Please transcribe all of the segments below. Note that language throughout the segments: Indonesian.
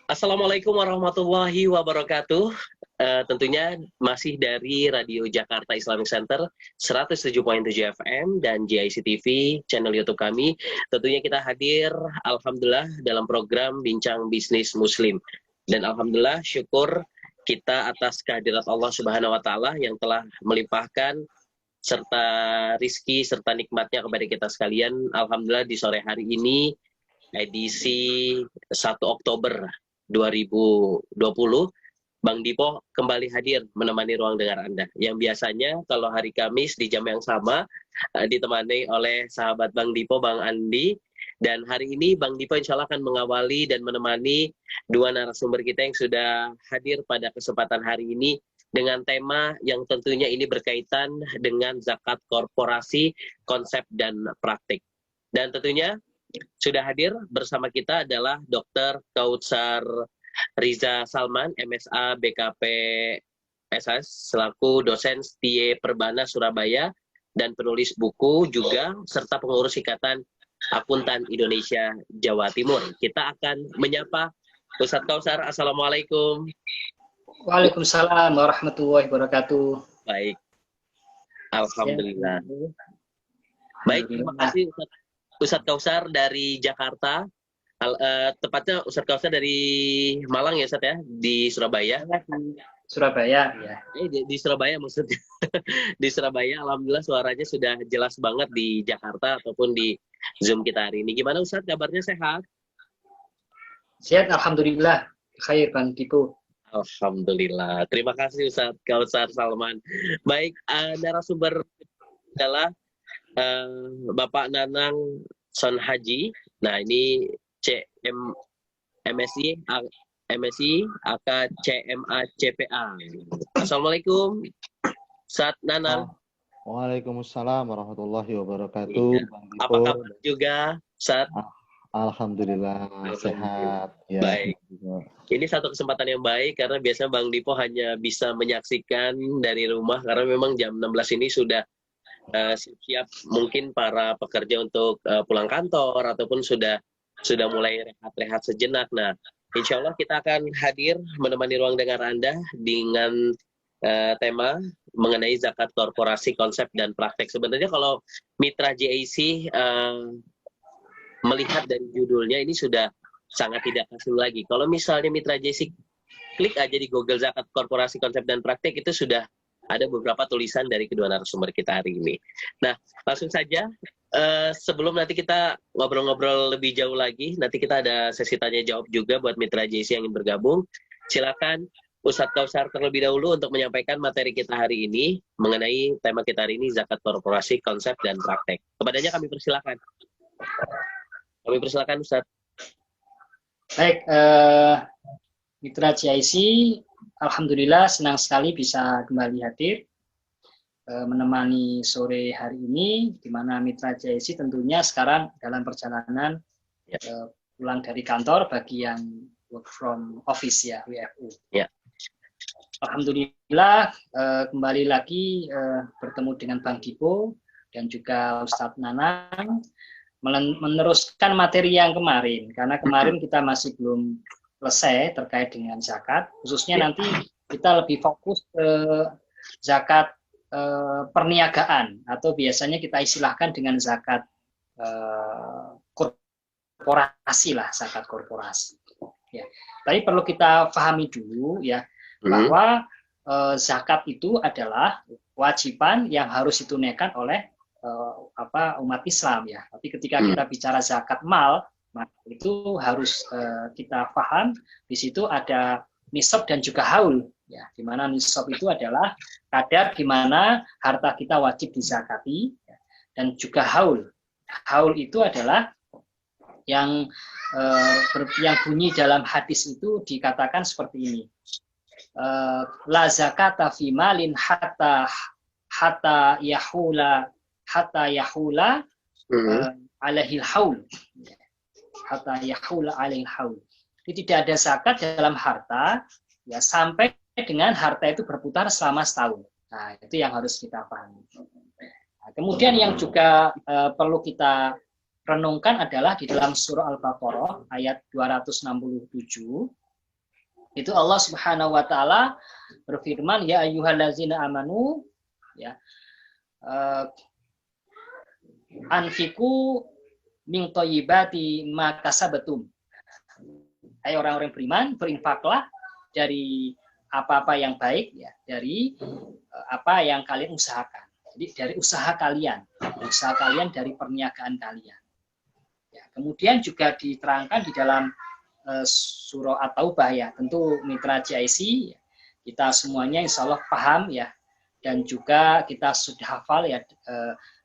Assalamualaikum warahmatullahi wabarakatuh. Tentunya masih dari Radio Jakarta Islamic Center 107.7 FM dan JIC TV, channel YouTube kami. Tentunya kita hadir, alhamdulillah, dalam program Bincang Bisnis Muslim. Dan alhamdulillah, syukur kita atas kehadirat Allah Subhanahu wa Ta'ala yang telah melimpahkan serta rizki serta nikmatnya kepada kita sekalian. Alhamdulillah, di sore hari ini edisi 1 Oktober 2020, Bang Dipo kembali hadir menemani ruang dengar Anda. Yang biasanya kalau hari Kamis di jam yang sama ditemani oleh sahabat Bang Dipo, Bang Andi. Dan hari ini Bang Dipo insya Allah akan mengawali dan menemani dua narasumber kita yang sudah hadir pada kesempatan hari ini dengan tema yang tentunya ini berkaitan dengan zakat korporasi, konsep dan praktik. Dan tentunya sudah hadir bersama kita adalah Dr. Kautsar Riza Salman, MSA BKP SS, selaku dosen STIE Perbana Surabaya dan penulis buku juga, serta pengurus Ikatan Akuntan Indonesia Jawa Timur. Kita akan menyapa Ustadz Kautsar. Assalamualaikum. Waalaikumsalam warahmatullahi wabarakatuh. Baik, alhamdulillah. Baik, terima kasih Ustadz Kautsar dari Jakarta. Tepatnya Ustadz Kautsar dari Malang ya Ustadz ya, di Surabaya. Surabaya ya. Di Surabaya maksudnya. Di Surabaya, alhamdulillah suaranya sudah jelas banget di Jakarta ataupun di Zoom kita hari ini. Gimana Ustadz, kabarnya sehat? Sehat, alhamdulillah. Khair Bang Dipo. Alhamdulillah. Terima kasih Ustadz Kautsar Salman. Baik, narasumber adalah Bapak Nanang Son Haji. Nah, ini MSI AK CMA CPA. Assalamualaikum Ustadz Nanang. Waalaikumsalam warahmatullahi wabarakatuh. Apa kabar juga Ustadz? Alhamdulillah sehat. Ya. Baik. Ini satu kesempatan yang baik karena biasanya Bang Dipo hanya bisa menyaksikan dari rumah karena memang jam 16 ini sudah siap mungkin para pekerja untuk pulang kantor ataupun sudah mulai rehat-rehat sejenak. Nah, insya Allah kita akan hadir menemani ruang dengar Anda dengan tema mengenai zakat korporasi, konsep dan praktek. Sebenarnya kalau mitra JIC melihat dari judulnya ini sudah sangat tidak asing lagi. Kalau misalnya mitra JIC klik aja di Google zakat korporasi, konsep dan praktek, itu sudah ada beberapa tulisan dari kedua narasumber kita hari ini. Nah, langsung saja, sebelum nanti kita ngobrol-ngobrol lebih jauh lagi, nanti kita ada sesi tanya-jawab juga buat mitra JIC yang ingin bergabung. Silakan Ustadz Kautsar terlebih dahulu untuk menyampaikan materi kita hari ini mengenai tema kita hari ini, zakat korporasi, konsep, dan praktek. Kepadanya kami persilakan. Kami persilakan Ustadz. Baik, mitra JIC, alhamdulillah senang sekali bisa kembali hadir menemani sore hari ini, di mana mitra JIC tentunya sekarang dalam perjalanan pulang dari kantor bagi yang work from office ya, WFO. Ya. Alhamdulillah kembali lagi bertemu dengan Bang Dipo dan juga Ustadz Nanang meneruskan materi yang kemarin, karena kemarin kita masih belum selesai terkait dengan zakat, khususnya nanti kita lebih fokus ke zakat perniagaan atau biasanya kita istilahkan dengan zakat korporasi lah, zakat korporasi. Ya. Tapi perlu kita pahami dulu ya bahwa zakat itu adalah kewajiban yang harus ditunaikan oleh umat Islam ya. Tapi ketika kita bicara zakat mal, itu harus kita paham di situ ada nisab dan juga haul ya, di mana nisab itu adalah kadar di mana harta kita wajib dizakati ya, dan juga haul. Haul itu adalah yang bunyi dalam hadis itu dikatakan seperti ini. La zakata fi malin hatta yahula alaihil haul. Hatta yahula alaihil haul. Jadi tidak ada zakat dalam harta ya sampai dengan harta itu berputar selama setahun. Nah, itu yang harus kita pahami. Nah, kemudian yang juga perlu kita renungkan adalah di dalam surah Al-Baqarah ayat 267 itu Allah Subhanahu wa taala berfirman, ya ayyuhallazina amanu, ya, anfiku min thayyibati ma kasabatum. Hai orang-orang beriman, berinfaklah dari apa-apa yang baik, ya, dari apa yang kalian usahakan. Jadi dari usaha kalian dari perniagaan kalian. Ya, kemudian juga diterangkan di dalam surah At-Taubah, ya, tentu mitra GIC kita semuanya insya Allah paham, ya, dan juga kita sudah hafal, ya,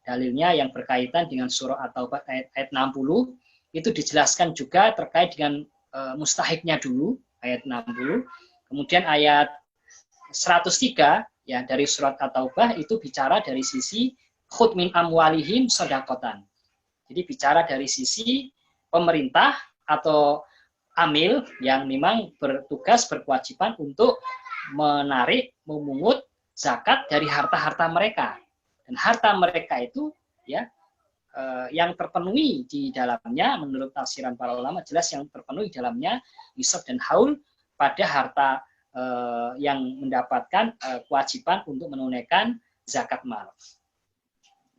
dalilnya yang berkaitan dengan surah At-Taubah ayat 60 itu dijelaskan juga terkait dengan mustahiknya dulu ayat 60, kemudian ayat 103, ya, dari surat At-Taubah itu bicara dari sisi khud min amwalihim shadaqatan. Jadi bicara dari sisi pemerintah atau amil yang memang bertugas berkewajiban untuk menarik, memungut zakat dari harta-harta mereka. Dan harta mereka itu, ya, yang terpenuhi di dalamnya menurut tafsiran para ulama jelas yang terpenuhi di dalamnya nisab dan haul pada harta yang mendapatkan kewajiban untuk menunaikan zakat mal.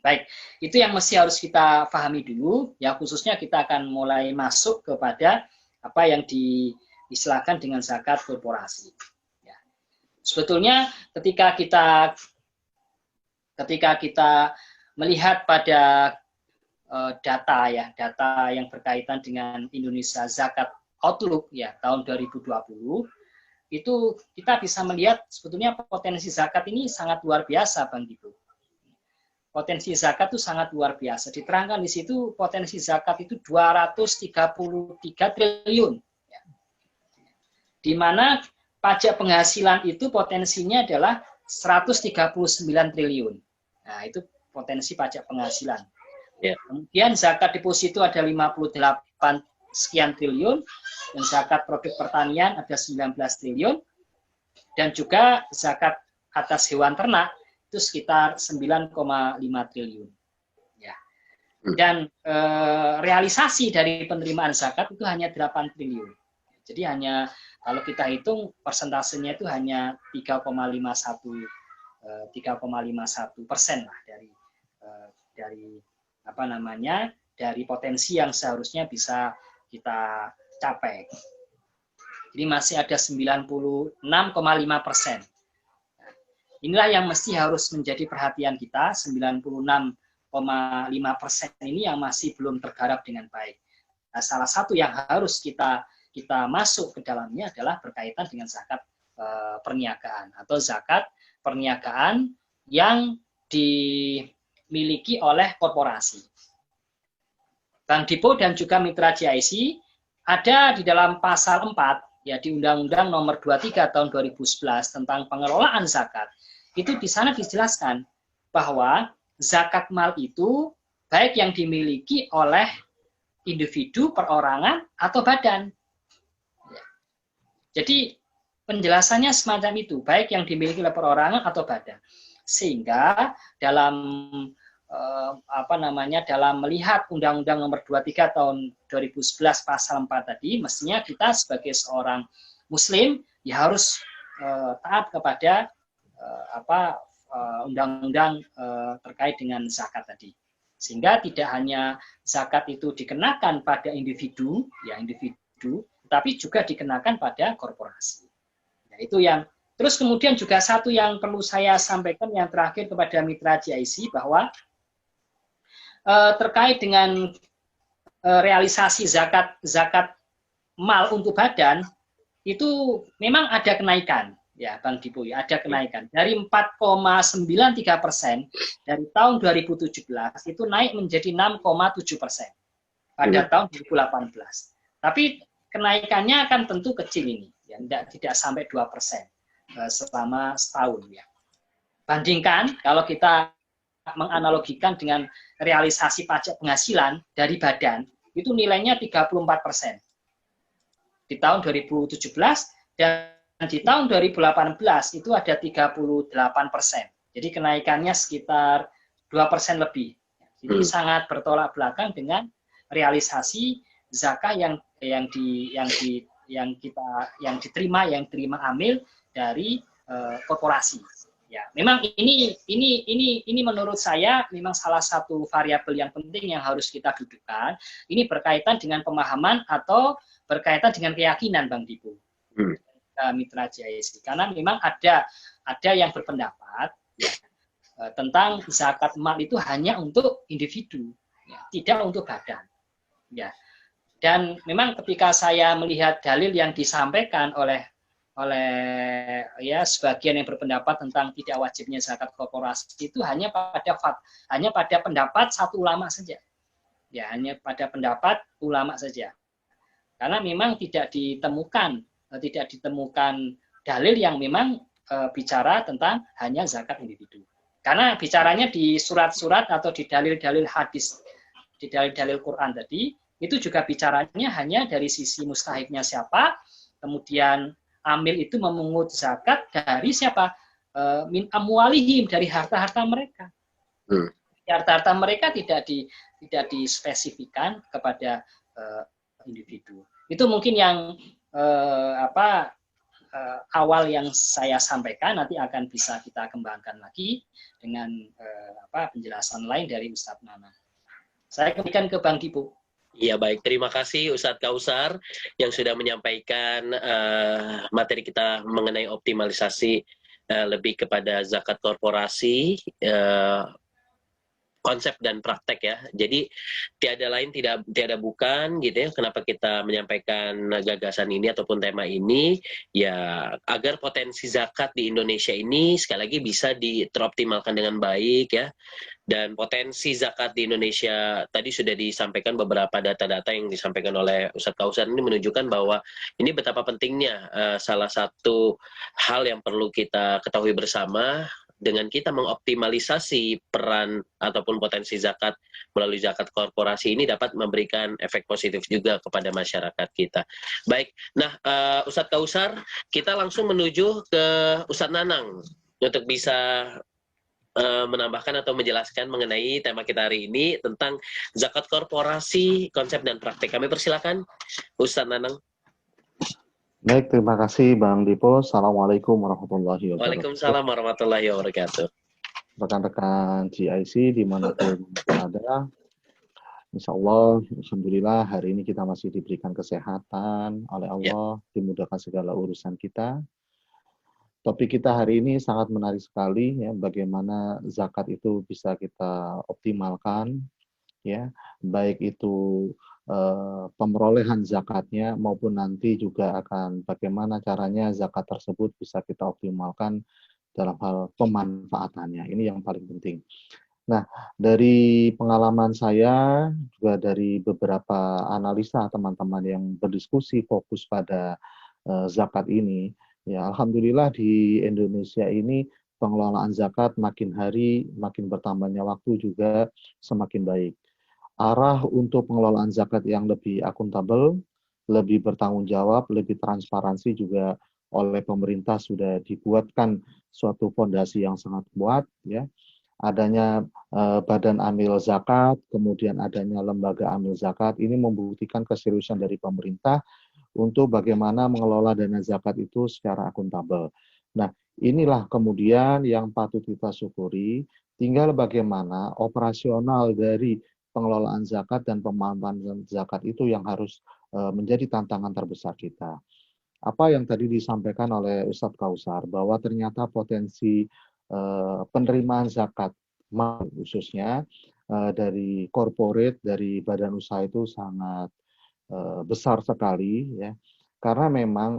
Baik, itu yang mesti harus kita pahami dulu, ya, khususnya kita akan mulai masuk kepada apa yang diistilahkan dengan zakat korporasi. Ya. Sebetulnya ketika kita melihat pada data, ya, data yang berkaitan dengan Indonesia Zakat Outlook, ya, tahun 2020, itu kita bisa melihat sebetulnya potensi zakat ini sangat luar biasa, Bang Dibu. Potensi zakat itu sangat luar biasa. Diterangkan di situ potensi zakat itu 233 triliun. Ya. Di mana pajak penghasilan itu potensinya adalah 139 triliun. Nah, itu potensi pajak penghasilan. Ya. Kemudian zakat deposito ada 58 sekian triliun, dan zakat produk pertanian ada 19 triliun, dan juga zakat atas hewan ternak itu sekitar 9,5 triliun. Ya. Dan realisasi dari penerimaan zakat itu hanya 8 triliun. Jadi hanya kalau kita hitung persentasenya itu hanya 3,51% lah dari apa namanya dari potensi yang seharusnya bisa kita capai. Jadi masih ada 96,5%. Inilah yang mesti harus menjadi perhatian kita, 96,5% ini yang masih belum tergarap dengan baik. Nah, salah satu yang harus kita masuk ke dalamnya adalah berkaitan dengan zakat perniagaan atau zakat perniagaan yang dimiliki oleh korporasi. Bang Dipo dan juga mitra GIC ada di dalam pasal 4, ya, di Undang-Undang Nomor 23 tahun 2011 tentang pengelolaan zakat. Itu di sana dijelaskan bahwa zakat mal itu baik yang dimiliki oleh individu, perorangan, atau badan. Ya. Jadi penjelasannya semacam itu, baik yang dimiliki oleh perorangan atau badan. Sehingga dalam dalam melihat Undang-Undang Nomor 23 tahun 2011 pasal 4 tadi, mestinya kita sebagai seorang Muslim ya harus taat kepada undang-undang terkait dengan zakat tadi, sehingga tidak hanya zakat itu dikenakan pada individu, tapi juga dikenakan pada korporasi. Nah, itu yang terus kemudian juga satu yang perlu saya sampaikan yang terakhir kepada mitra GIC bahwa terkait dengan realisasi zakat mal untuk badan itu memang ada kenaikan. Ya, Bang Dipo, ya, ada kenaikan dari 4,93% dari tahun 2017 itu naik menjadi 6,7% pada tahun 2018. Tapi kenaikannya kan tentu kecil ini, ya, tidak sampai 2% selama setahun, ya. Bandingkan kalau kita menganalogikan dengan realisasi pajak penghasilan dari badan itu nilainya 34% di tahun 2017 dan di tahun 2018 itu ada 38%. Jadi kenaikannya sekitar 2% lebih. Jadi sangat bertolak belakang dengan realisasi zakat yang yang diterima amil dari korporasi. Ya, memang ini menurut saya memang salah satu variabel yang penting yang harus kita dudukkan. Ini berkaitan dengan pemahaman atau berkaitan dengan keyakinan, Bang Dipo. Mitra JIC. Karena memang ada yang berpendapat ya, tentang zakat mal itu hanya untuk individu, ya, tidak untuk badan. Ya. Dan memang ketika saya melihat dalil yang disampaikan oleh ya sebagian yang berpendapat tentang tidak wajibnya zakat korporasi itu hanya pada pendapat satu ulama saja. Ya, hanya pada pendapat ulama saja. Karena memang tidak ditemukan dalil yang memang bicara tentang hanya zakat individu. Karena bicaranya di surat-surat atau di dalil-dalil hadis, di dalil-dalil Quran tadi, itu juga bicaranya hanya dari sisi mustahiknya siapa, kemudian amil itu memungut zakat dari siapa? Min amwalihim, dari harta-harta mereka. Harta-harta mereka tidak dispesifikan kepada individu. Itu mungkin yang awal yang saya sampaikan, nanti akan bisa kita kembangkan lagi dengan penjelasan lain dari Ustadz Nana. Saya kembalikan ke Bang Dipo. Iya, baik. Terima kasih Ustadz Kausar yang sudah menyampaikan materi kita mengenai optimalisasi lebih kepada zakat korporasi, konsep dan praktek ya. Jadi tiada lain tiada bukan gitu ya. Kenapa kita menyampaikan gagasan ini ataupun tema ini ya agar potensi zakat di Indonesia ini sekali lagi bisa teroptimalkan dengan baik ya. Dan potensi zakat di Indonesia tadi sudah disampaikan beberapa data-data yang disampaikan oleh Ustadz Kausar ini menunjukkan bahwa ini betapa pentingnya salah satu hal yang perlu kita ketahui bersama dengan kita mengoptimalisasi peran ataupun potensi zakat melalui zakat korporasi ini dapat memberikan efek positif juga kepada masyarakat kita. Baik, nah Ustadz Kausar, kita langsung menuju ke Ustadz Nanang untuk bisa menambahkan atau menjelaskan mengenai tema kita hari ini tentang zakat korporasi, konsep dan praktek. Kami persilakan Ustadz Nanang. Baik, terima kasih Bang Dipo. Assalamualaikum warahmatullahi wabarakatuh. Waalaikumsalam warahmatullahi wabarakatuh. Rekan-rekan GIC dimanapun berada, Insya Allah, Alhamdulillah hari ini kita masih diberikan kesehatan oleh Allah, dimudahkan segala urusan kita. Topik kita hari ini sangat menarik sekali, ya, bagaimana zakat itu bisa kita optimalkan, ya, baik itu pemerolehan zakatnya maupun nanti juga akan bagaimana caranya zakat tersebut bisa kita optimalkan dalam hal pemanfaatannya. Ini yang paling penting. Nah, dari pengalaman saya juga dari beberapa analisa teman-teman yang berdiskusi fokus pada zakat ini, ya alhamdulillah di Indonesia ini pengelolaan zakat makin hari makin bertambahnya waktu juga semakin baik. Arah untuk pengelolaan zakat yang lebih akuntabel, lebih bertanggung jawab, lebih transparansi juga oleh pemerintah sudah dibuatkan suatu fondasi yang sangat kuat, ya. Adanya badan amil zakat, kemudian adanya lembaga amil zakat, ini membuktikan keseriusan dari pemerintah untuk bagaimana mengelola dana zakat itu secara akuntabel. Nah, inilah kemudian yang patut kita syukuri, tinggal bagaimana operasional dari pengelolaan zakat dan pemanfaatan zakat itu yang harus menjadi tantangan terbesar kita. Apa yang tadi disampaikan oleh Ustadz Kausar, bahwa ternyata potensi penerimaan zakat khususnya dari corporate, dari badan usaha itu sangat besar sekali, ya, karena memang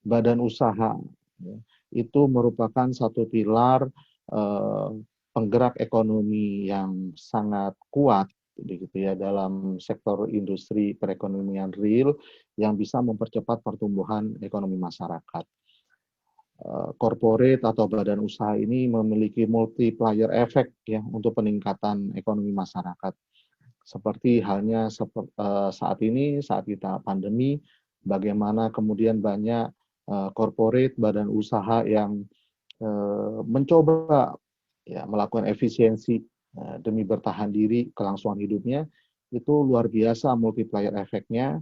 badan usaha ya, itu merupakan satu pilar penggerak ekonomi yang sangat kuat begitu ya dalam sektor industri perekonomian real yang bisa mempercepat pertumbuhan ekonomi masyarakat. Corporate atau badan usaha ini memiliki multiplier effect ya untuk peningkatan ekonomi masyarakat. Seperti halnya saat ini, saat kita pandemi, bagaimana kemudian banyak corporate badan usaha yang mencoba ya melakukan efisiensi demi bertahan diri kelangsungan hidupnya, itu luar biasa multiplier efeknya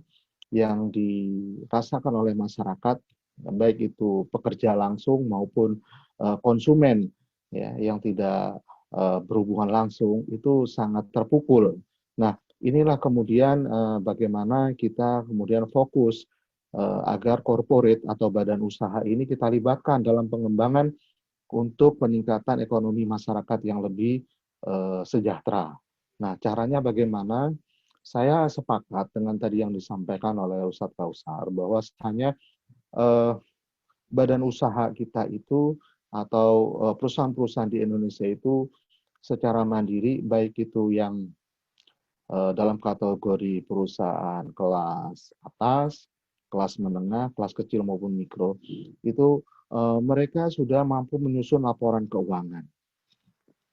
yang dirasakan oleh masyarakat, baik itu pekerja langsung maupun konsumen ya yang tidak berhubungan langsung, itu sangat terpukul. Nah, inilah kemudian bagaimana kita kemudian fokus agar corporate atau badan usaha ini kita libatkan dalam pengembangan untuk peningkatan ekonomi masyarakat yang lebih sejahtera. Nah, caranya bagaimana? Saya sepakat dengan tadi yang disampaikan oleh Ustadz Kausar, bahwa hanya badan usaha kita itu atau perusahaan-perusahaan di Indonesia itu secara mandiri, baik itu yang dalam kategori perusahaan kelas atas, kelas menengah, kelas kecil maupun mikro, itu mereka sudah mampu menyusun laporan keuangan,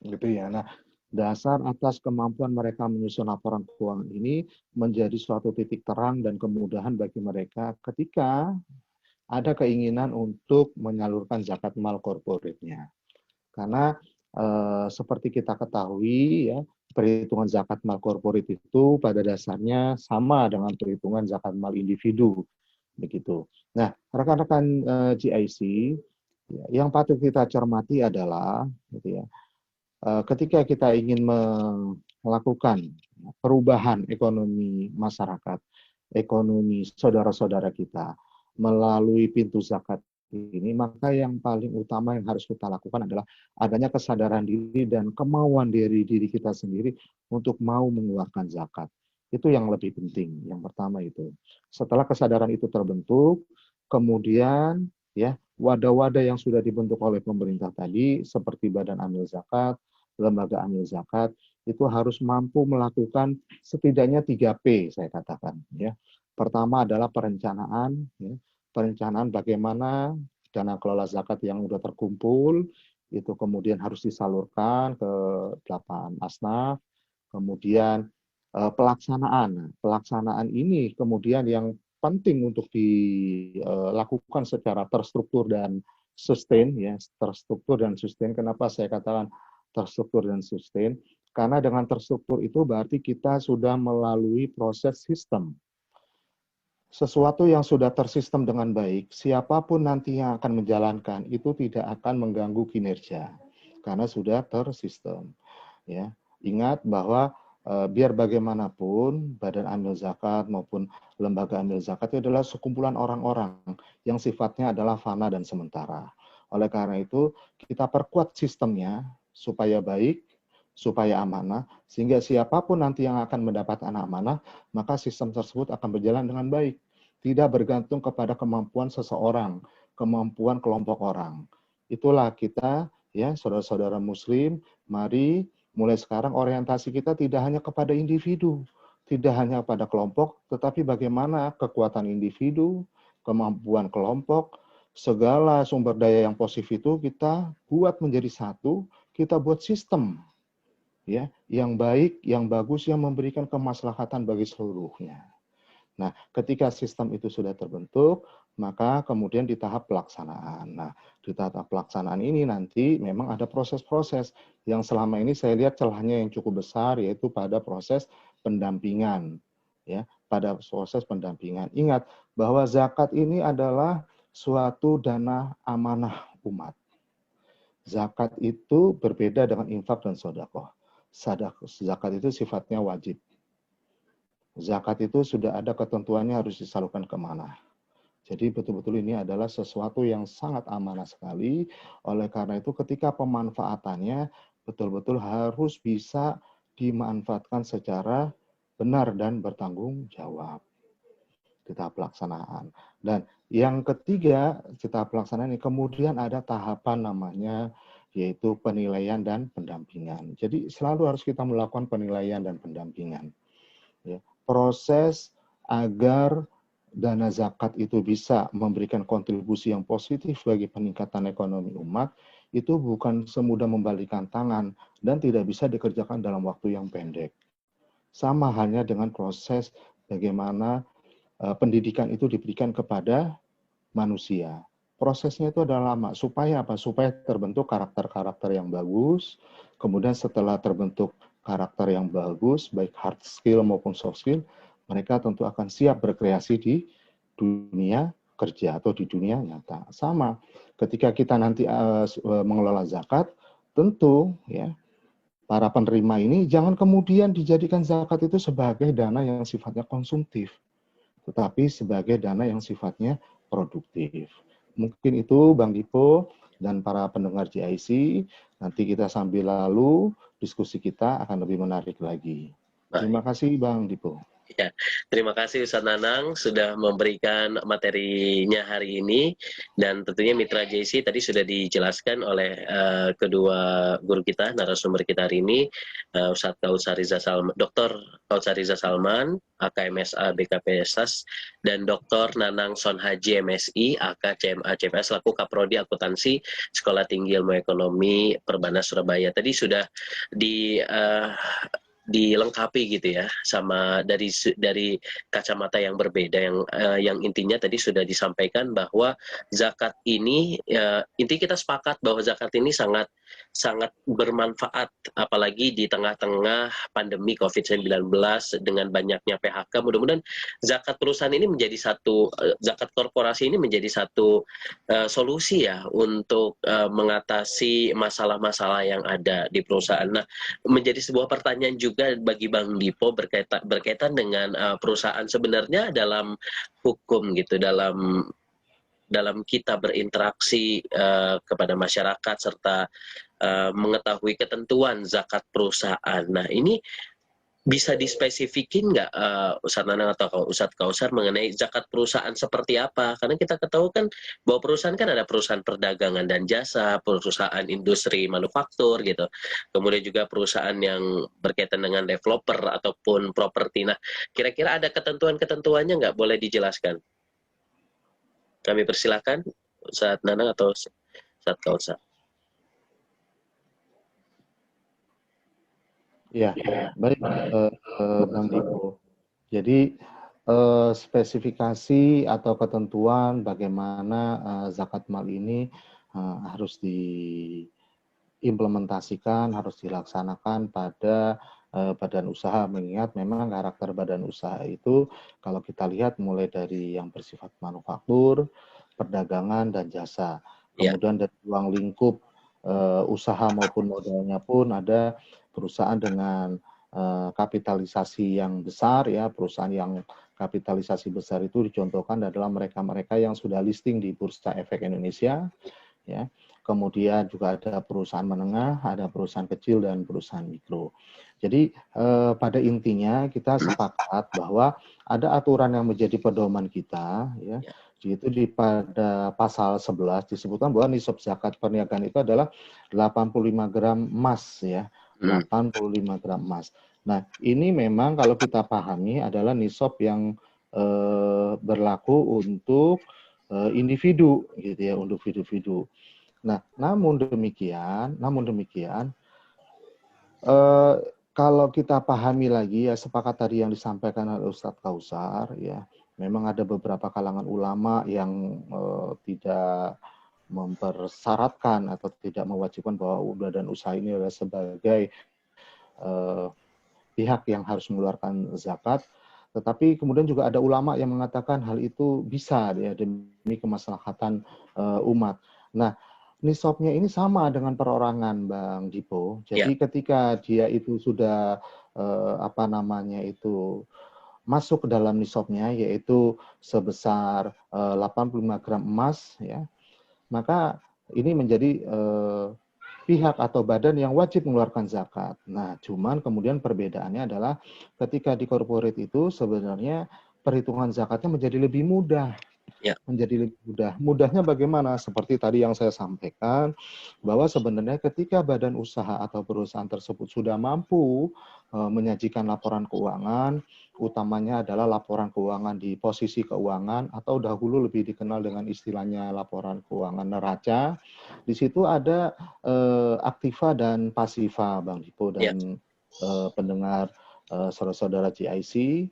gitu ya. Nah, dasar atas kemampuan mereka menyusun laporan keuangan ini menjadi suatu titik terang dan kemudahan bagi mereka ketika ada keinginan untuk menyalurkan zakat mal korporatnya. Karena seperti kita ketahui ya, perhitungan zakat mal korporat itu pada dasarnya sama dengan perhitungan zakat mal individu, begitu. Nah, rekan-rekan GIC, yang patut kita cermati adalah, gitu ya, ketika kita ingin melakukan perubahan ekonomi masyarakat, ekonomi saudara-saudara kita melalui pintu zakat ini, maka yang paling utama yang harus kita lakukan adalah adanya kesadaran diri dan kemauan dari diri kita sendiri untuk mau mengeluarkan zakat. Itu yang lebih penting, yang pertama itu. Setelah kesadaran itu terbentuk, kemudian ya wadah-wadah yang sudah dibentuk oleh pemerintah tadi, seperti Badan Amil Zakat, Lembaga Amil Zakat, itu harus mampu melakukan setidaknya 3P, saya katakan. Ya. Pertama adalah perencanaan, ya. Perencanaan bagaimana dana kelola zakat yang sudah terkumpul, itu kemudian harus disalurkan ke 8 asnaf, kemudian pelaksanaan ini kemudian yang penting untuk dilakukan secara terstruktur dan sustain, ya, terstruktur dan sustain. Kenapa saya katakan terstruktur dan sustain? Karena dengan terstruktur itu berarti kita sudah melalui proses sistem. Sesuatu yang sudah tersistem dengan baik, siapapun nanti yang akan menjalankan itu tidak akan mengganggu kinerja karena sudah tersistem. Ya, ingat bahwa biar bagaimanapun Badan Amil Zakat maupun Lembaga Amil Zakat itu adalah sekumpulan orang-orang yang sifatnya adalah fana dan sementara. Oleh karena itu, kita perkuat sistemnya supaya baik, supaya amanah, sehingga siapapun nanti yang akan mendapatkan amanah, maka sistem tersebut akan berjalan dengan baik. Tidak bergantung kepada kemampuan seseorang, kemampuan kelompok orang. Itulah kita, ya saudara-saudara muslim, mari mulai sekarang orientasi kita tidak hanya kepada individu, tidak hanya pada kelompok, tetapi bagaimana kekuatan individu, kemampuan kelompok, segala sumber daya yang positif itu kita buat menjadi satu, kita buat sistem, ya, yang baik, yang bagus, yang memberikan kemaslahatan bagi seluruhnya. Nah, ketika sistem itu sudah terbentuk, maka kemudian di tahap pelaksanaan. Nah, di tahap pelaksanaan ini nanti memang ada proses-proses yang selama ini saya lihat celahnya yang cukup besar, yaitu pada proses pendampingan. Ya, pada proses pendampingan. Ingat bahwa zakat ini adalah suatu dana amanah umat. Zakat itu berbeda dengan infak dan sedekah. Zakat itu sifatnya wajib. Zakat itu sudah ada ketentuannya harus disalurkan kemana. Jadi betul-betul ini adalah sesuatu yang sangat amanah sekali. Oleh karena itu ketika pemanfaatannya betul-betul harus bisa dimanfaatkan secara benar dan bertanggung jawab di tahap pelaksanaan. Dan yang ketiga, di tahap pelaksanaan ini kemudian ada tahapan namanya yaitu penilaian dan pendampingan. Jadi selalu harus kita melakukan penilaian dan pendampingan. Ya, proses agar dana zakat itu bisa memberikan kontribusi yang positif bagi peningkatan ekonomi umat itu bukan semudah membalikan tangan dan tidak bisa dikerjakan dalam waktu yang pendek. Sama halnya dengan proses bagaimana pendidikan itu diberikan kepada manusia. Prosesnya itu adalah lama. Supaya apa? Supaya terbentuk karakter-karakter yang bagus. Kemudian setelah terbentuk karakter yang bagus, baik hard skill maupun soft skill, mereka tentu akan siap berkreasi di dunia kerja atau di dunia nyata. Sama, ketika kita nanti mengelola zakat, tentu ya para penerima ini jangan kemudian dijadikan zakat itu sebagai dana yang sifatnya konsumtif, tetapi sebagai dana yang sifatnya produktif. Mungkin itu Bang Dipo dan para pendengar GIC, nanti kita sambil lalu diskusi kita akan lebih menarik lagi. Terima kasih Bang Dipo. Ya, terima kasih Ustadz Nanang sudah memberikan materinya hari ini, dan tentunya Mitra JC tadi sudah dijelaskan oleh kedua guru kita, narasumber kita hari ini, Ustadz Kautsar Riza Salman, Dr. Kautsar Riza Salman, AKMSA BKP SAS, dan Dr. Nanang Son Haji MSI, AK CMA CPS, selaku Kaprodi Akuntansi Sekolah Tinggi Ilmu Ekonomi Perbanas Surabaya. Tadi sudah dilengkapi gitu ya, sama dari kacamata yang berbeda, yang intinya tadi sudah disampaikan bahwa zakat ini inti kita sepakat bahwa zakat ini sangat bermanfaat, apalagi di tengah-tengah pandemi COVID-19 dengan banyaknya PHK. Mudah-mudahan zakat perusahaan ini menjadi zakat korporasi ini menjadi satu solusi ya untuk mengatasi masalah-masalah yang ada di perusahaan. Nah, menjadi sebuah pertanyaan juga bagi Bang Dipo berkaitan dengan perusahaan sebenarnya dalam hukum gitu, dalam kita berinteraksi kepada masyarakat serta mengetahui ketentuan zakat perusahaan. Nah, ini bisa dispesifikin nggak Ustadz Nanang atau Ustadz Kautsar mengenai zakat perusahaan seperti apa? Karena kita ketahui kan bahwa perusahaan kan ada perusahaan perdagangan dan jasa, perusahaan industri manufaktur gitu. Kemudian juga perusahaan yang berkaitan dengan developer ataupun properti. Nah, kira-kira ada ketentuan-ketentuannya nggak, boleh dijelaskan? Kami persilakan Ustadz Nanang atau Ustadz Kautsar. Ya, baik Bang Dipo. Jadi spesifikasi atau ketentuan bagaimana zakat mal ini harus diimplementasikan, harus dilaksanakan pada badan usaha, mengingat memang karakter badan usaha itu kalau kita lihat mulai dari yang bersifat manufaktur, perdagangan, dan jasa. Kemudian dari ruang lingkup usaha maupun modalnya pun ada perusahaan dengan kapitalisasi yang besar ya, perusahaan yang kapitalisasi besar itu dicontohkan adalah mereka-mereka yang sudah listing di Bursa Efek Indonesia ya. Kemudian juga ada perusahaan menengah, ada perusahaan kecil dan perusahaan mikro. Jadi pada intinya kita sepakat bahwa ada aturan yang menjadi pedoman kita ya. Itu pada pasal 11 disebutkan bahwa nisab zakat perniagaan itu adalah 85 gram emas ya. 85 gram emas. Nah, ini memang kalau kita pahami adalah nisab yang berlaku untuk individu gitu ya, untuk individu. Nah, namun demikian kalau kita pahami lagi ya, sepakat tadi yang disampaikan oleh Ustadz Kautsar ya, memang ada beberapa kalangan ulama yang tidak mempersyaratkan atau tidak mewajibkan bahwa badan usaha ini adalah sebagai pihak yang harus mengeluarkan zakat, tetapi kemudian juga ada ulama yang mengatakan hal itu bisa ya demi kemaslahatan umat. Nah, nisabnya ini sama dengan perorangan Bang Dipo. Jadi ketika dia itu sudah masuk ke dalam nisabnya, yaitu sebesar 85 gram emas ya, maka ini menjadi pihak atau badan yang wajib mengeluarkan zakat. Nah, cuman kemudian perbedaannya adalah ketika di corporate itu sebenarnya perhitungan zakatnya menjadi lebih mudah. Menjadi lebih mudah. Mudahnya bagaimana? Seperti tadi yang saya sampaikan, bahwa sebenarnya ketika badan usaha atau perusahaan tersebut sudah mampu menyajikan laporan keuangan, utamanya adalah laporan keuangan di posisi keuangan atau dahulu lebih dikenal dengan istilahnya laporan keuangan neraca. Di situ ada aktiva dan pasiva, Bang Dipo dan pendengar saudara-saudara GIC.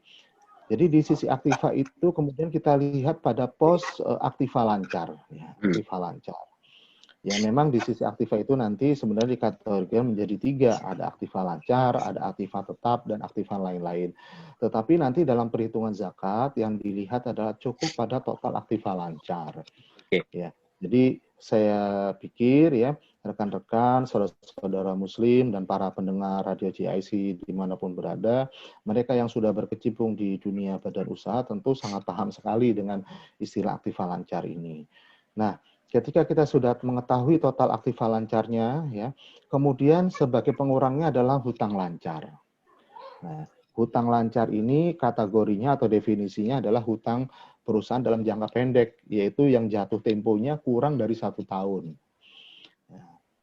Jadi di sisi aktiva itu kemudian kita lihat pada pos aktiva lancar, ya, aktiva lancar. Ya memang di sisi aktiva itu nanti sebenarnya dikategorikan menjadi 3, ada aktiva lancar, ada aktiva tetap, dan aktiva lain-lain. Tetapi nanti dalam perhitungan zakat yang dilihat adalah cukup pada total aktiva lancar. Oke. Ya, jadi saya pikir ya rekan-rekan, saudara-saudara Muslim dan para pendengar radio GIC dimanapun berada, mereka yang sudah berkecimpung di dunia badan usaha tentu sangat paham sekali dengan istilah aktiva lancar ini. Nah, ketika kita sudah mengetahui total aktiva lancarnya, ya, kemudian sebagai pengurangnya adalah hutang lancar. Nah, hutang lancar ini kategorinya atau definisinya adalah hutang perusahaan dalam jangka pendek, yaitu yang jatuh temponya kurang dari 1 tahun.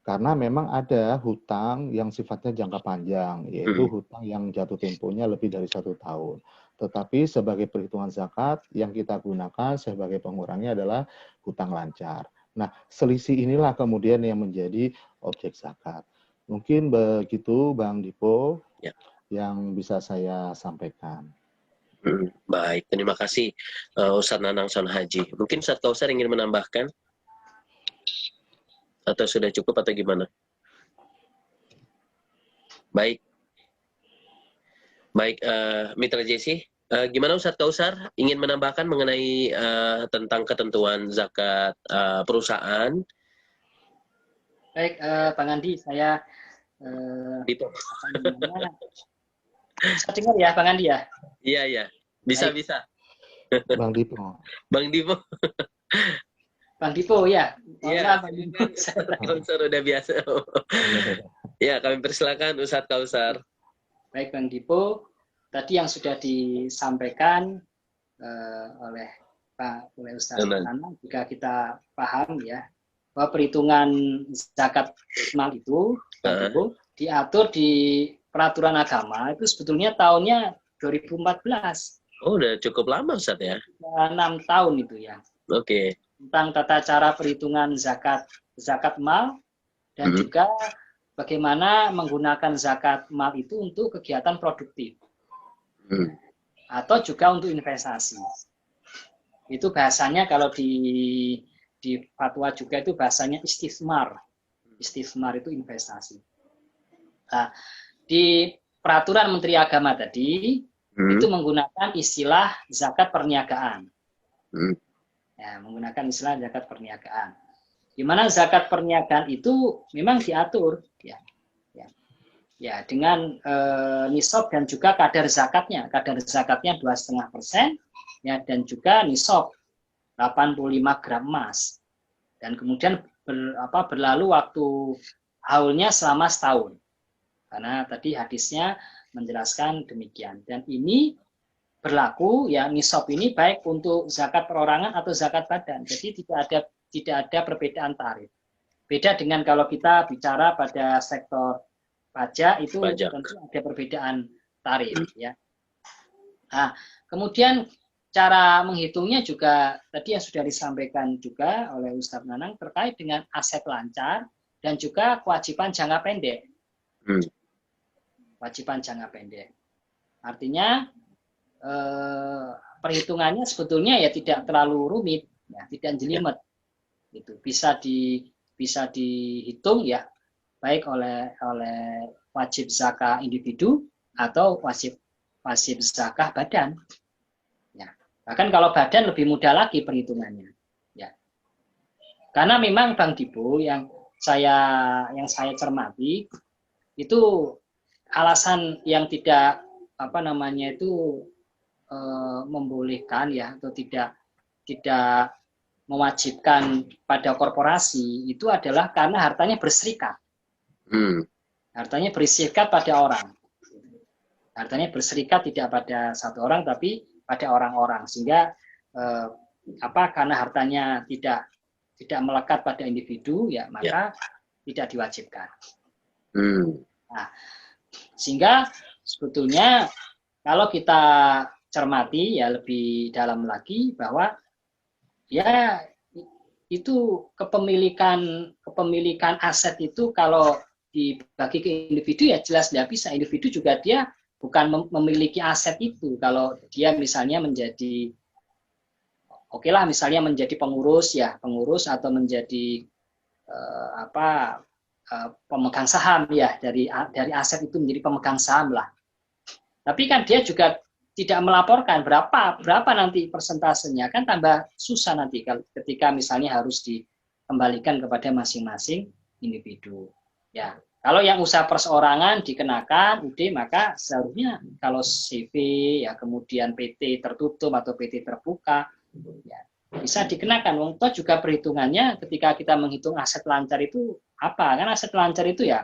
Karena memang ada hutang yang sifatnya jangka panjang, yaitu hutang yang jatuh temponya lebih dari 1 tahun. Tetapi sebagai perhitungan zakat, yang kita gunakan sebagai pengurangnya adalah hutang lancar. Nah, selisih inilah kemudian yang menjadi objek zakat. Mungkin begitu Bang Dipo yang bisa saya sampaikan. Baik, terima kasih Ustadz Nanang Son Haji. Mungkin Ustadz Kausar ingin menambahkan? Atau sudah cukup atau gimana? Baik. Baik, Mitra JC. Gimana Ustadz Kausar ingin menambahkan mengenai tentang ketentuan zakat perusahaan? Baik, Bang Andi, saya Itu. bisa dengar ya, Bang Andi ya? Iya, iya. Bisa, Baik. bisa. Bang Dipo. Bang Dipo. Bang Dipo ya. Iya, Bang Dipo. Kausar udah biasa. Ya, kami persilakan Ustadz Kausar. Baik, Bang Dipo. Tadi yang sudah disampaikan oleh Ustadz Nanang juga kita paham ya, bahwa perhitungan zakat mal itu diatur di peraturan agama itu sebetulnya tahunnya 2014. Oh, udah cukup lama Ustadz ya? 6 tahun itu ya. Oke. Tentang tata cara perhitungan zakat mal dan juga bagaimana menggunakan zakat mal itu untuk kegiatan produktif. Atau juga untuk investasi. Itu bahasanya kalau di fatwa juga itu bahasanya istismar. Istismar itu investasi. Nah, di peraturan Menteri Agama tadi itu menggunakan istilah zakat perniagaan. Ya, menggunakan istilah zakat perniagaan. Di mana zakat perniagaan itu memang diatur ya dengan nisab dan juga kadar zakatnya. Kadar zakatnya 2,5% ya, dan juga nisab 85 gram emas. Dan kemudian berlalu waktu haulnya selama setahun. Karena tadi hadisnya menjelaskan demikian. Dan ini berlaku ya, nisab ini baik untuk zakat perorangan atau zakat badan. Jadi tidak ada perbedaan tarif. Beda dengan kalau kita bicara pada sektor pajak itu tentu ada perbedaan tarif ya. Nah, kemudian cara menghitungnya juga tadi yang sudah disampaikan juga oleh Ustadz Nanang terkait dengan aset lancar dan juga kewajiban jangka pendek. Kewajiban jangka pendek. Artinya perhitungannya sebetulnya ya tidak terlalu rumit, ya, tidak jelimet. Itu bisa dihitung ya, baik oleh wajib zakah individu atau wajib zakah badan. Ya. Bahkan kalau badan lebih mudah lagi perhitungannya. Ya. Karena memang Bang Dipo yang saya cermati itu alasan yang tidak membolehkan ya, atau tidak mewajibkan pada korporasi itu adalah karena hartanya berserikat. Hartanya berserikat pada orang. Hartanya berserikat tidak pada satu orang tapi pada orang-orang, sehingga karena hartanya tidak melekat pada individu ya, maka tidak diwajibkan. Nah, sehingga sebetulnya kalau kita cermati ya lebih dalam lagi bahwa ya itu kepemilikan aset itu kalau dibagi ke individu ya jelas tidak bisa. Individu juga dia bukan memiliki aset itu. Kalau dia misalnya menjadi misalnya menjadi pengurus atau menjadi pemegang saham ya, dari aset itu menjadi pemegang saham lah. Tapi kan dia juga tidak melaporkan berapa nanti persentasenya, kan tambah susah nanti ketika misalnya harus dikembalikan kepada masing-masing individu. Ya, kalau yang usaha perseorangan dikenakan UD, maka seharusnya kalau CV ya kemudian PT tertutup atau PT terbuka ya bisa dikenakan. Wong toh juga perhitungannya ketika kita menghitung aset lancar itu apa? Kan aset lancar itu ya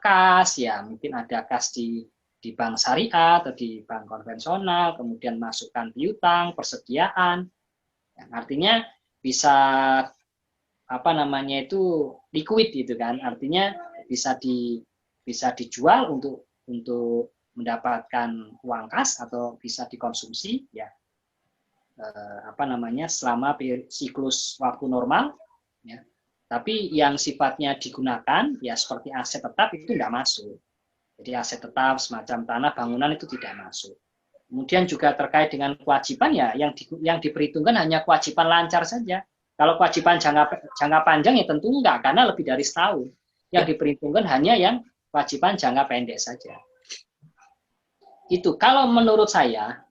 kas, ya mungkin ada kas di bank syariah atau di bank konvensional, kemudian masukkan piutang, persediaan. Ya, artinya bisa itu liquid gitu kan. Artinya bisa dijual untuk mendapatkan uang kas atau bisa dikonsumsi ya. Selama siklus waktu normal ya. Tapi yang sifatnya digunakan ya seperti aset tetap itu tidak masuk. Jadi aset tetap semacam tanah bangunan itu tidak masuk. Kemudian juga terkait dengan kewajiban ya yang diperhitungkan hanya kewajiban lancar saja. Kalau kewajiban jangka panjang ya tentu enggak, karena lebih dari setahun. Yang diperhitungkan hanya yang kewajiban jangka pendek saja. Itu kalau menurut saya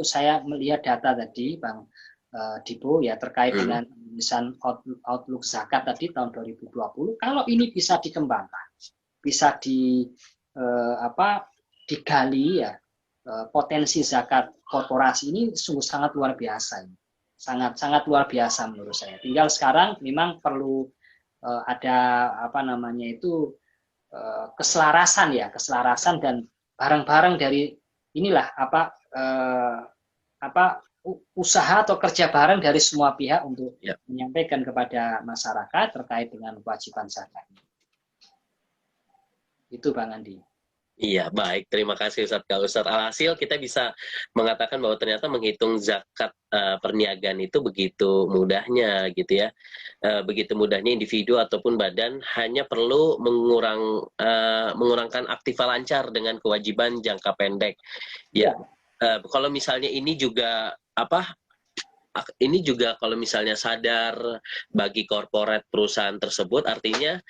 saya melihat data tadi Bang Dipo ya terkait dengan tulisan outlook zakat tadi tahun 2020, kalau ini bisa dikembangkan, bisa digali ya, potensi zakat korporasi ini sungguh sangat luar biasa, sangat luar biasa menurut saya. Tinggal sekarang memang perlu ada keselarasan dan barang-barang dari inilah usaha atau kerja bareng dari semua pihak untuk menyampaikan kepada masyarakat terkait dengan kewajiban zakat. Itu Bang Andi. Iya, baik. Terima kasih Ustadz Kausar. Alhasil kita bisa mengatakan bahwa ternyata menghitung zakat perniagaan itu begitu mudahnya gitu ya. Begitu mudahnya individu ataupun badan hanya perlu mengurangkan aktiva lancar dengan kewajiban jangka pendek. Ya. Kalau misalnya ini juga kalau misalnya sadar bagi korporat perusahaan tersebut, artinya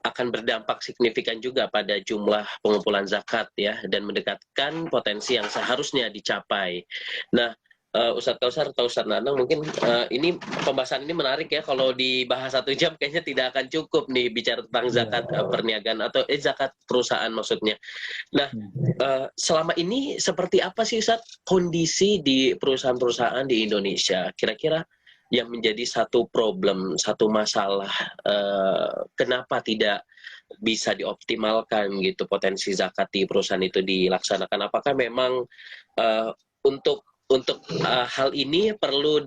akan berdampak signifikan juga pada jumlah pengumpulan zakat ya, dan mendekatkan potensi yang seharusnya dicapai. Nah, Ustadz Kausar atau Ustadz Nanang, mungkin ini pembahasan ini menarik ya. Kalau dibahas 1 jam kayaknya tidak akan cukup nih bicara tentang zakat perniagaan atau zakat perusahaan maksudnya. Nah, selama ini seperti apa sih Ustadz kondisi di perusahaan-perusahaan di Indonesia? Kira-kira yang menjadi satu problem, satu masalah, kenapa tidak bisa dioptimalkan gitu potensi zakat di perusahaan itu dilaksanakan? Apakah memang untuk hal ini perlu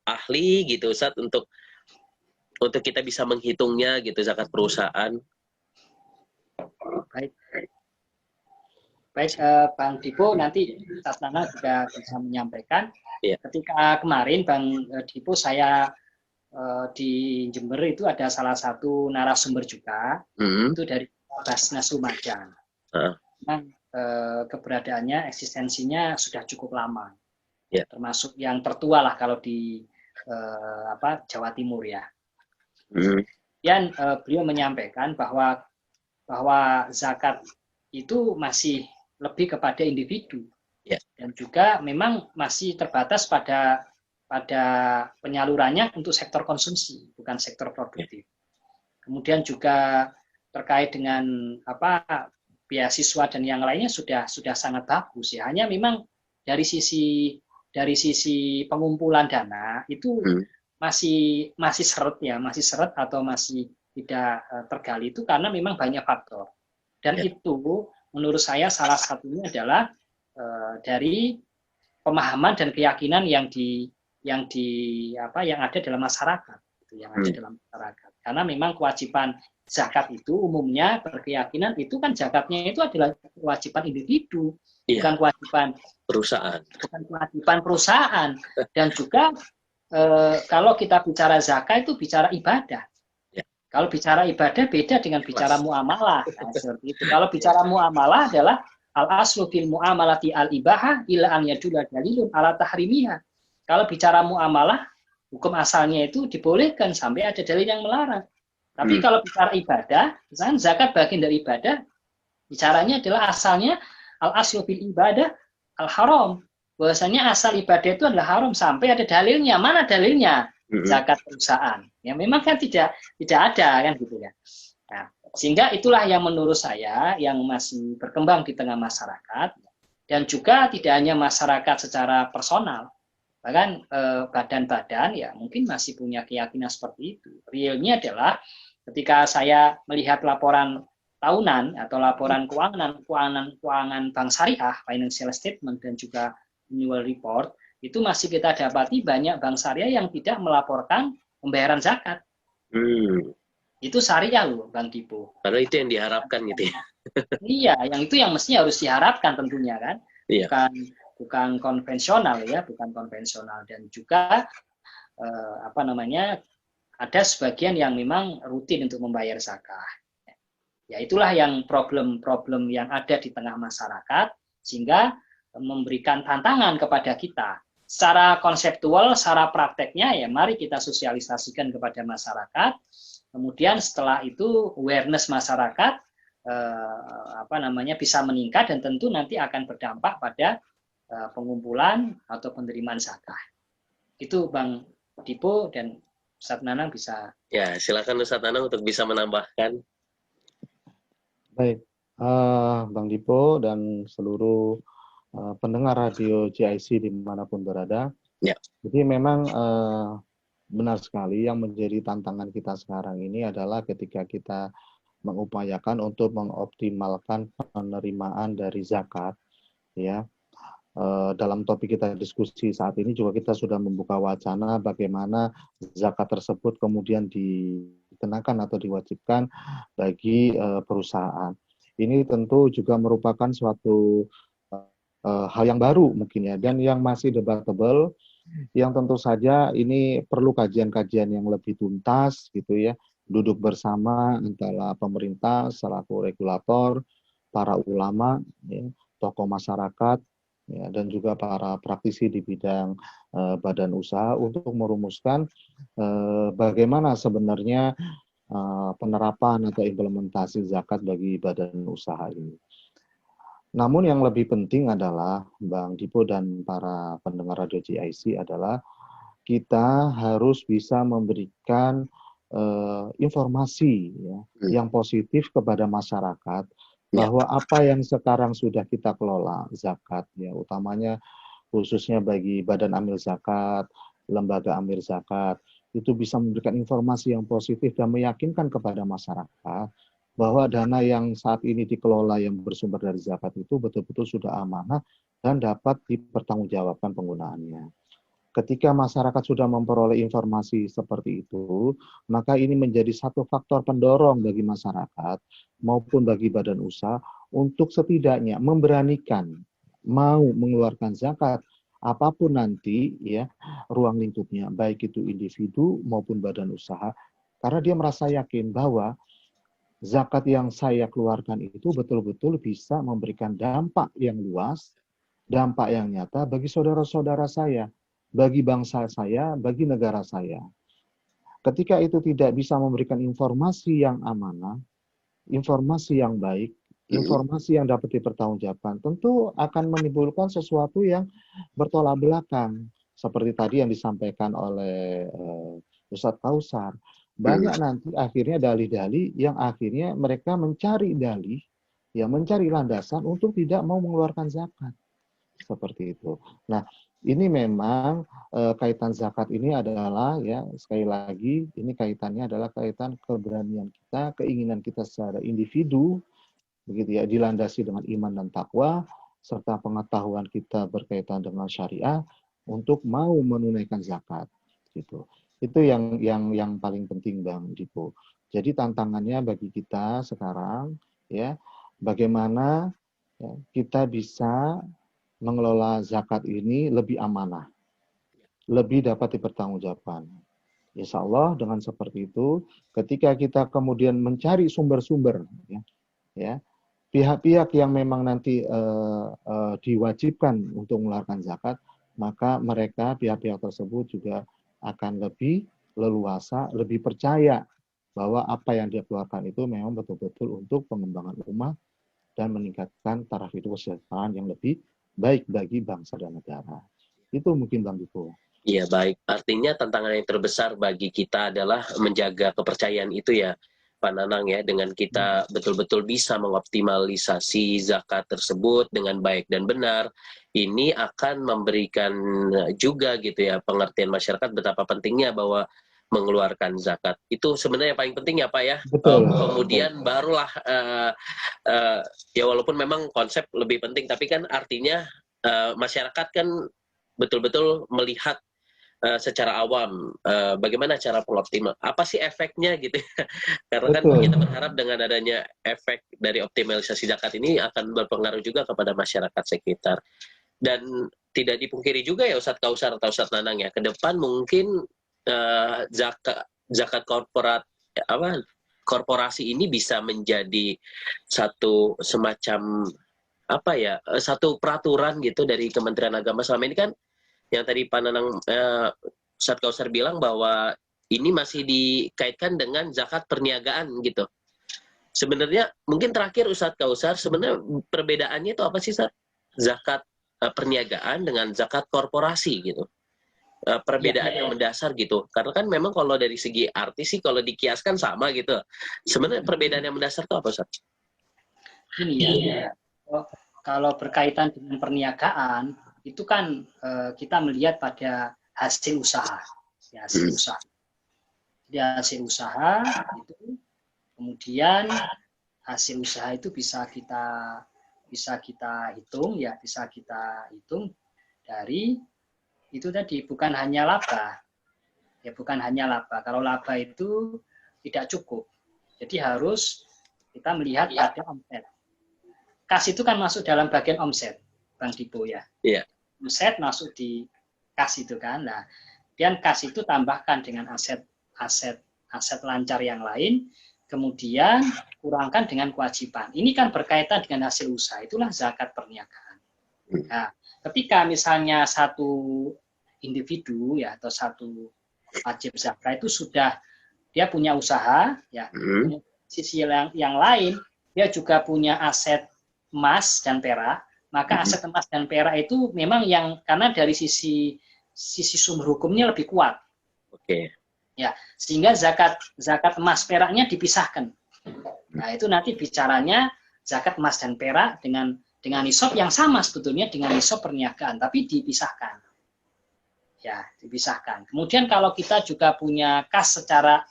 ahli gitu Ustadz untuk kita bisa menghitungnya gitu zakat perusahaan? Baik, Bang Dipo, nanti Ustadz Nana juga bisa menyampaikan. Yeah. Ketika kemarin Bang Dipo saya di Jember itu ada salah satu narasumber juga, itu dari Basnas Lumajang. Memang keberadaannya, eksistensinya sudah cukup lama, termasuk yang tertua lah kalau di Jawa Timur ya. Dan beliau menyampaikan bahwa zakat itu masih lebih kepada individu, dan juga memang masih terbatas pada penyalurannya untuk sektor konsumsi, bukan sektor produktif. Kemudian juga terkait dengan beasiswa dan yang lainnya sudah sangat bagus ya. Hanya memang dari sisi pengumpulan dana itu masih seret ya, masih seret atau masih tidak tergali itu karena memang banyak faktor. Dan itu menurut saya salah satunya adalah dari pemahaman dan keyakinan yang ada dalam masyarakat, Karena memang kewajiban zakat itu umumnya berkeyakinan itu kan zakatnya itu adalah kewajiban individu, bukan kewajiban perusahaan. Dan juga kalau kita bicara zakat itu bicara ibadah. Kalau bicara ibadah beda dengan bicara muamalah. Nah, seperti itu. Kalau bicara muamalah adalah al-aslu fil muamalati al-ibahah ila an yadullah dalilun ala tahrimiha. Kalau bicara muamalah hukum asalnya itu dibolehkan sampai ada dalil yang melarang. Tapi kalau bicara ibadah, misalnya zakat bagian dari ibadah, bicaranya adalah asalnya al-aslu bil ibadah al-haram. Bahwasanya asal ibadah itu adalah haram sampai ada dalilnya. Mana dalilnya? Zakat perusahaan. Ya memang kan tidak ada kan gitu ya. Nah, sehingga itulah yang menurut saya yang masih berkembang di tengah masyarakat, dan juga tidak hanya masyarakat secara personal, bahkan badan-badan ya mungkin masih punya keyakinan seperti itu. Realnya adalah ketika saya melihat laporan tahunan atau laporan keuangan bank syariah, financial statement, dan juga annual report, itu masih kita dapati banyak bank syariah yang tidak melaporkan pembayaran zakat. Itu syariah loh, Bang Dipo. Karena itu yang diharapkan gitu ya. Iya, yang itu yang mestinya harus diharapkan tentunya kan. Iya. Bukan konvensional ya, bukan konvensional. Dan juga ada sebagian yang memang rutin untuk membayar zakat. Ya itulah yang problem-problem yang ada di tengah masyarakat, sehingga memberikan tantangan kepada kita. Secara konseptual, secara prakteknya ya mari kita sosialisasikan kepada masyarakat. Kemudian setelah itu awareness masyarakat bisa meningkat, dan tentu nanti akan berdampak pada pengumpulan atau penerimaan zakat. Itu Bang Dipo, dan Ustadz Nanang bisa. Ya, silakan Ustadz Nanang untuk bisa menambahkan. Baik, Bang Dipo dan seluruh pendengar radio GIC dimanapun berada. Ya. Jadi memang benar sekali yang menjadi tantangan kita sekarang ini adalah ketika kita mengupayakan untuk mengoptimalkan penerimaan dari zakat, ya. Dalam topik kita diskusi saat ini juga kita sudah membuka wacana bagaimana zakat tersebut kemudian dikenakan atau diwajibkan bagi perusahaan. Ini tentu juga merupakan suatu hal yang baru mungkin ya, dan yang masih debatable, yang tentu saja ini perlu kajian-kajian yang lebih tuntas gitu ya, duduk bersama antara pemerintah selaku regulator, para ulama, ya, tokoh masyarakat, ya, dan juga para praktisi di bidang badan usaha untuk merumuskan bagaimana sebenarnya penerapan atau implementasi zakat bagi badan usaha ini. Namun yang lebih penting adalah Bang Dipo dan para pendengar radio GIC adalah kita harus bisa memberikan informasi ya, yang positif kepada masyarakat bahwa apa yang sekarang sudah kita kelola zakat ya, utamanya khususnya bagi badan amil zakat, lembaga amil zakat, itu bisa memberikan informasi yang positif dan meyakinkan kepada masyarakat bahwa dana yang saat ini dikelola yang bersumber dari zakat itu betul-betul sudah amanah dan dapat dipertanggungjawabkan penggunaannya. Ketika masyarakat sudah memperoleh informasi seperti itu, maka ini menjadi satu faktor pendorong bagi masyarakat maupun bagi badan usaha untuk setidaknya memberanikan mau mengeluarkan zakat apapun nanti ya ruang lingkupnya, baik itu individu maupun badan usaha, karena dia merasa yakin bahwa zakat yang saya keluarkan itu betul-betul bisa memberikan dampak yang luas, dampak yang nyata bagi saudara-saudara saya, bagi bangsa saya, bagi negara saya. Ketika itu tidak bisa memberikan informasi yang amanah, informasi yang baik, informasi yang dapat dipertanggungjawabkan, tentu akan menimbulkan sesuatu yang bertolak belakang. Seperti tadi yang disampaikan oleh Ustadz Kausar. Banyak nanti akhirnya dalih-dalih yang akhirnya mereka mencari dalih, ya mencari landasan untuk tidak mau mengeluarkan zakat. Seperti itu. Nah, ini memang kaitan zakat ini adalah ya sekali lagi ini kaitannya adalah kaitan keberanian kita, keinginan kita secara individu, begitu ya, dilandasi dengan iman dan takwa serta pengetahuan kita berkaitan dengan syariah untuk mau menunaikan zakat, gitu. Itu yang paling penting Bang Dipo. Jadi tantangannya bagi kita sekarang ya bagaimana ya, kita bisa mengelola zakat ini lebih amanah, lebih dapat dipertanggungjawabkan. Insya Allah dengan seperti itu, ketika kita kemudian mencari sumber-sumber, ya pihak-pihak yang memang nanti diwajibkan untuk mengeluarkan zakat, maka mereka pihak-pihak tersebut juga akan lebih leluasa, lebih percaya bahwa apa yang dia keluarkan itu memang betul-betul untuk pengembangan umat dan meningkatkan taraf hidup kesejahteraan yang lebih baik bagi bangsa dan negara. Itu mungkin Bang Dipo. Iya, baik. Artinya tantangan yang terbesar bagi kita adalah menjaga kepercayaan itu ya, Pak Nanang ya, dengan kita betul-betul bisa mengoptimalisasi zakat tersebut dengan baik dan benar, ini akan memberikan juga gitu ya pengertian masyarakat betapa pentingnya bahwa mengeluarkan zakat. Itu sebenarnya yang paling penting ya Pak ya. Betul. Kemudian barulah ya walaupun memang konsep lebih penting, tapi kan artinya masyarakat kan betul-betul melihat secara awam bagaimana cara pengoptimal, apa sih efeknya gitu ya. Karena kan kita berharap dengan adanya efek dari optimalisasi zakat ini akan berpengaruh juga kepada masyarakat sekitar. Dan tidak dipungkiri juga ya Ustadz Kausar atau Ustadz Nanang ya, ke depan mungkin zakat korporasi ini bisa menjadi satu semacam satu peraturan gitu dari Kementerian Agama. Selama ini kan yang tadi Pak Nanang Ustadz Kausar bilang bahwa ini masih dikaitkan dengan zakat perniagaan gitu. Sebenarnya mungkin terakhir Ustadz Kausar, sebenarnya perbedaannya itu apa sih Ustadz? Zakat perniagaan dengan zakat korporasi gitu. Perbedaan yang mendasar gitu. Karena kan memang kalau dari segi arti sih kalau dikiaskan sama gitu. Sebenarnya perbedaan yang mendasar itu apa Ustadz? Ini ya. Kalau berkaitan dengan perniagaan itu kan kita melihat pada hasil usaha. Ya, hasil usaha. Jadi hasil usaha itu kemudian hasil usaha itu bisa kita hitung ya, bisa kita hitung dari itu tadi, bukan hanya laba. Ya, bukan hanya laba. Kalau laba itu tidak cukup. Jadi harus kita melihat pada omset. Kas itu kan masuk dalam bagian omset, Bang Dipo ya. Iya. Omset masuk di kas itu kan. Nah, dan kas itu tambahkan dengan aset lancar yang lain, kemudian kurangkan dengan kewajiban. Ini kan berkaitan dengan hasil usaha. Itulah zakat perniagaan. Nah, ketika misalnya satu individu ya atau satu wajib zakat itu sudah dia punya usaha ya, sisi yang lain dia juga punya aset emas dan perak, maka aset emas dan perak itu memang yang karena dari sisi sumber hukumnya lebih kuat. Oke. Ya, sehingga zakat emas peraknya dipisahkan. Nah, itu nanti bicaranya zakat emas dan perak dengan nisab yang sama sebetulnya dengan nisab perniagaan, tapi dipisahkan. Ya, dipisahkan. Kemudian kalau kita juga punya kas secara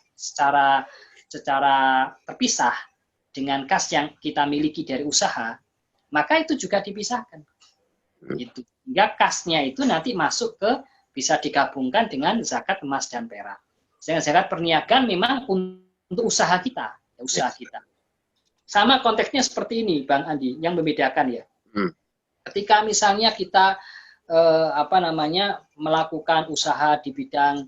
terpisah dengan kas yang kita miliki dari usaha, maka itu juga dipisahkan. Gitu. Hingga kasnya itu nanti masuk ke bisa digabungkan dengan zakat emas dan perak. Sedangkan zakat perniagaan memang untuk usaha kita, kita. Sama konteksnya seperti ini, Bang Andi, yang membedakan ya. Ketika misalnya kita melakukan usaha di bidang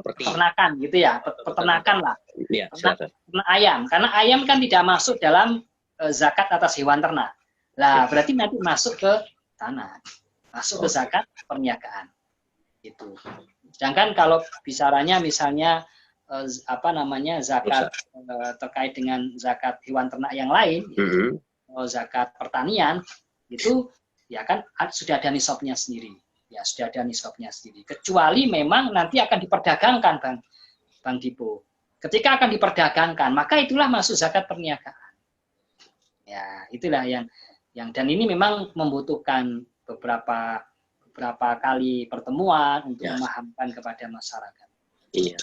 peternakan gitu ya, peternakan lah, peternak ayam, karena ayam kan tidak masuk dalam zakat atas hewan ternak. Lah berarti nanti masuk ke tanah, masuk ke zakat perniagaan, gitu. Sedangkan kalau bicaranya misalnya zakat terkait dengan zakat hewan ternak yang lain, zakat pertanian itu ya kan sudah ada nisabnya sendiri. Ya, sudah ada nisabnya sendiri. Kecuali memang nanti akan diperdagangkan, Bang Dipo. Ketika akan diperdagangkan, maka itulah masuk zakat perniagaan. Ya, itulah yang dan ini memang membutuhkan beberapa kali pertemuan untuk memahamkan kepada masyarakat. Iya.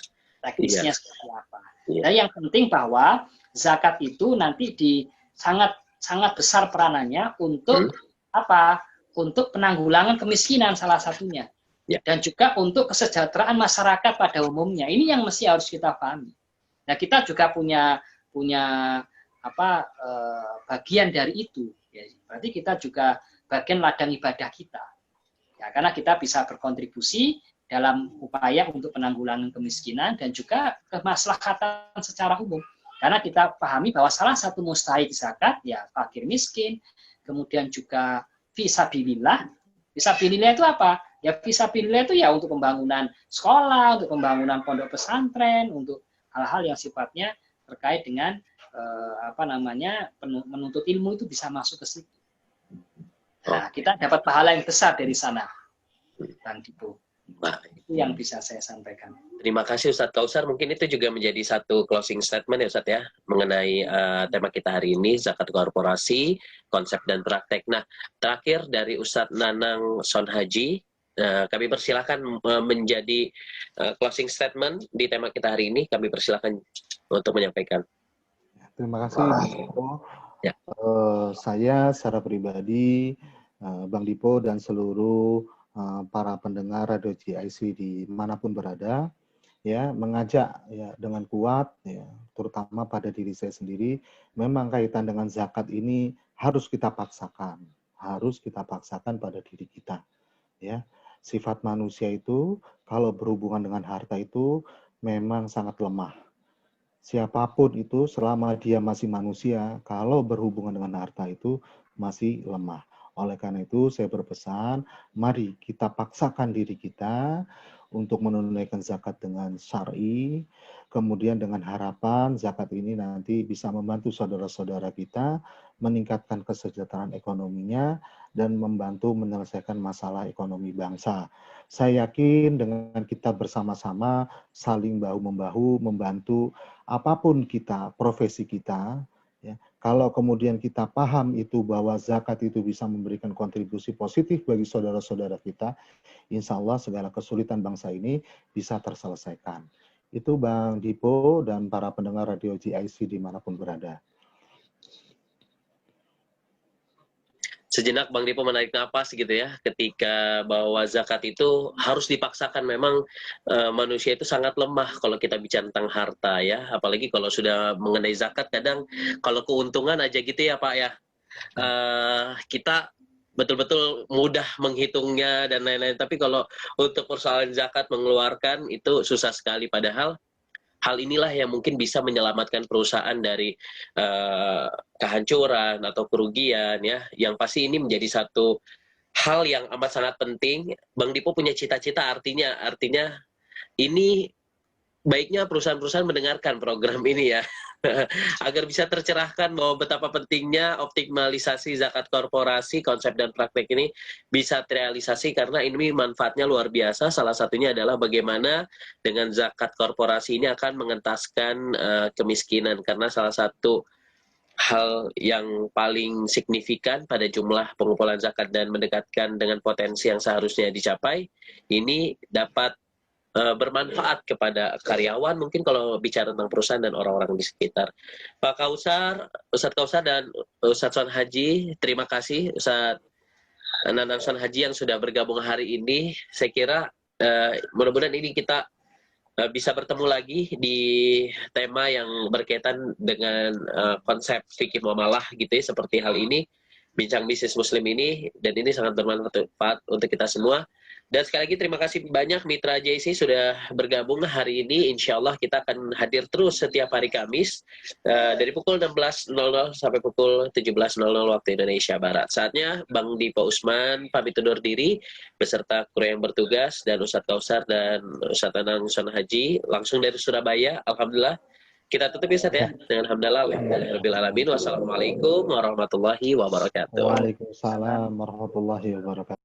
Teknisnya seperti apa. Dan yang penting bahwa zakat itu nanti sangat besar peranannya untuk untuk penanggulangan kemiskinan salah satunya, dan juga untuk kesejahteraan masyarakat pada umumnya. Ini yang mesti harus kita pahami. Nah, kita juga punya bagian dari itu. Ya, berarti kita juga bagian ladang ibadah kita. Ya, karena kita bisa berkontribusi dalam upaya untuk penanggulangan kemiskinan dan juga kemaslahatan secara umum. Karena kita pahami bahwa salah satu mustahik zakat ya fakir miskin, kemudian juga fisabilillah. Fisabilillah itu apa? Ya fisabilillah itu ya untuk pembangunan sekolah, untuk pembangunan pondok pesantren, untuk hal-hal yang sifatnya terkait dengan menuntut ilmu itu bisa masuk ke situ. Nah, kita dapat pahala yang besar dari sana, Bang Dipo. Nah, itu yang bisa saya sampaikan. Terima kasih Ustadz Kausar. Mungkin itu juga menjadi satu closing statement ya Ustadz ya, mengenai tema kita hari ini, zakat korporasi, konsep dan praktek. Nah, terakhir dari Ustadz Nanang Son Haji, kami persilakan menjadi closing statement di tema kita hari ini. Kami persilakan untuk menyampaikan. Terima kasih, Bang Dipo. Ya. Saya secara pribadi, Bang Dipo dan seluruh para pendengar Radio GIC dimanapun berada, ya mengajak ya dengan kuat, ya terutama pada diri saya sendiri, memang kaitan dengan zakat ini harus kita paksakan pada diri kita, ya. Sifat manusia itu kalau berhubungan dengan harta itu memang sangat lemah. Siapapun itu selama dia masih manusia, kalau berhubungan dengan harta itu masih lemah. Oleh karena itu saya berpesan, mari kita paksakan diri kita untuk menunaikan zakat dengan syar'i, kemudian dengan harapan zakat ini nanti bisa membantu saudara-saudara kita meningkatkan kesejahteraan ekonominya dan membantu menyelesaikan masalah ekonomi bangsa. Saya yakin dengan kita bersama-sama saling bahu-membahu membantu apapun kita, profesi kita, ya, kalau kemudian kita paham itu bahwa zakat itu bisa memberikan kontribusi positif bagi saudara-saudara kita, insya Allah segala kesulitan bangsa ini bisa terselesaikan. Itu Bang Dipo dan para pendengar Radio GIC dimanapun berada. Sejenak Bang Dipo menarik napas gitu ya, ketika bahwa zakat itu harus dipaksakan. Memang manusia itu sangat lemah kalau kita bicara tentang harta ya, apalagi kalau sudah mengenai zakat, kadang kalau keuntungan aja gitu ya Pak ya, kita betul-betul mudah menghitungnya dan lain-lain, tapi kalau untuk persoalan zakat mengeluarkan itu susah sekali. Padahal hal inilah yang mungkin bisa menyelamatkan perusahaan dari kehancuran atau kerugian ya. Yang pasti ini menjadi satu hal yang amat sangat penting. Bang Dipo punya cita-cita, artinya ini baiknya perusahaan-perusahaan mendengarkan program ini ya. Agar bisa tercerahkan bahwa betapa pentingnya optimalisasi zakat korporasi, konsep dan praktek ini bisa terrealisasi karena ini manfaatnya luar biasa. Salah satunya adalah bagaimana dengan zakat korporasi ini akan mengentaskan kemiskinan, karena salah satu hal yang paling signifikan pada jumlah pengumpulan zakat dan mendekatkan dengan potensi yang seharusnya dicapai, ini dapat bermanfaat kepada karyawan, mungkin kalau bicara tentang perusahaan dan orang-orang di sekitar. Pak Kausar, Ustadz Kausar dan Ustadz Son Haji, terima kasih Ustadz Nanang Son Haji yang sudah bergabung hari ini. Saya kira mudah-mudahan ini kita bisa bertemu lagi di tema yang berkaitan dengan konsep fikih muamalah gitu ya, seperti hal ini, bincang bisnis muslim ini, dan ini sangat bermanfaat untuk kita semua. Dan sekali lagi terima kasih banyak Mitra JIC sudah bergabung hari ini. Insya Allah kita akan hadir terus setiap hari Kamis dari pukul 16.00 sampai pukul 17.00 waktu Indonesia Barat. Saatnya Bang Dipo Usman pamit undur diri beserta kru yang bertugas dan Ustadz Kausar dan Ustadz Nanang Son Haji langsung dari Surabaya. Alhamdulillah. Kita tutup ya Ustadz ya dengan hamdalah rabbil alamin. Wassalamualaikum warahmatullahi wabarakatuh. Waalaikumsalam warahmatullahi wabarakatuh.